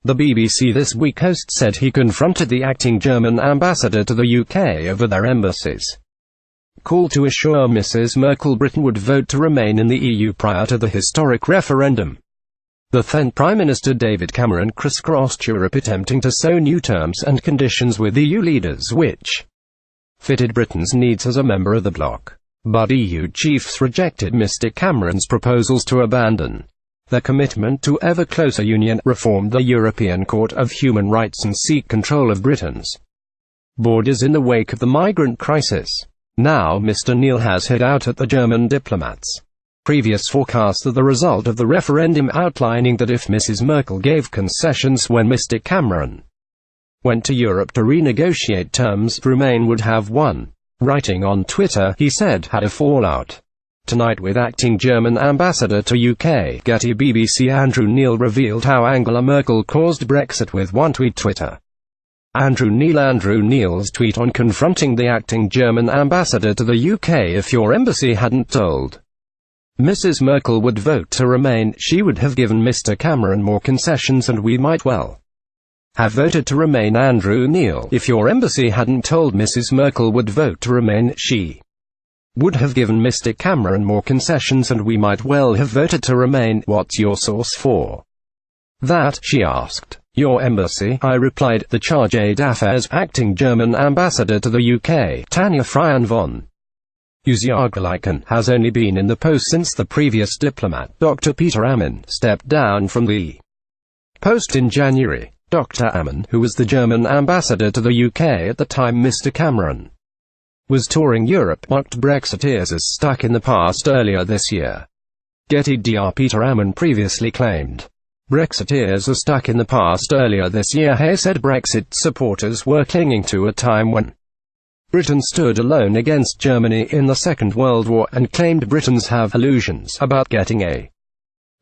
The BBC This Week host said he confronted the acting German ambassador to the UK over their embassy's call to assure Mrs Merkel Britain would vote to remain in the EU prior to the historic referendum. The then Prime Minister David Cameron crisscrossed Europe attempting to sew new terms and conditions with EU leaders which fitted Britain's needs as a member of the bloc. But EU chiefs rejected Mr Cameron's proposals to abandon their commitment to ever closer union, reform the European Court of Human Rights and seek control of Britain's borders in the wake of the migrant crisis. Now Mr Neil has hit out at the German diplomats' previous forecasts of the result of the referendum, outlining that if Mrs Merkel gave concessions when Mr Cameron went to Europe to renegotiate terms, Remain would have won. Writing on Twitter, he said, had a fallout tonight with acting German ambassador to UK. Getty. BBC Andrew Neil revealed how Angela Merkel caused Brexit with one tweet. Twitter. Andrew Neil's tweet on confronting the acting German ambassador to the UK: if your embassy hadn't told Mrs Merkel would vote to remain, she would have given Mr Cameron more concessions and we might well have voted to remain. Andrew Neil: if your embassy hadn't told Mrs Merkel would vote to remain, she would have given Mr Cameron more concessions and we might well have voted to remain. What's your source for that? She asked. Your embassy, I replied. The charge d'affaires acting German ambassador to the UK, Tanja Frian von Uziargleichen, has only been in the post since the previous diplomat, Dr Peter Ammon, stepped down from the post in January. Dr Ammon, who was the German ambassador to the UK at the time Mr Cameron was touring Europe, mocked Brexiteers as stuck in the past earlier this year. Getty. Dr Peter Ammon previously claimed Brexiteers are stuck in the past earlier this year. He said Brexit supporters were clinging to a time when Britain stood alone against Germany in the Second World War, and claimed Britons have illusions about getting a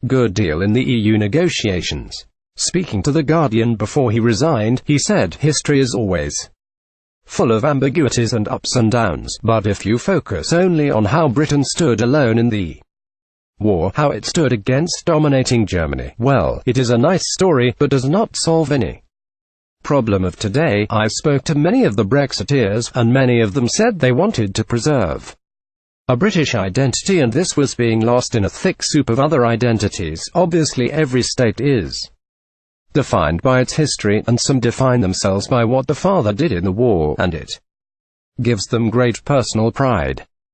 good deal in the EU negotiations. Speaking to The Guardian before he resigned, he said, history is always full of ambiguities and ups and downs, but if you focus only on how Britain stood alone in the war, how it stood against dominating Germany, well, it is a nice story, but does not solve any problem of today. I spoke to many of the Brexiteers, and many of them said they wanted to preserve a British identity, and this was being lost in a thick soup of other identities. Obviously every state is defined by its history, and some define themselves by what the father did in the war, and it gives them great personal pride.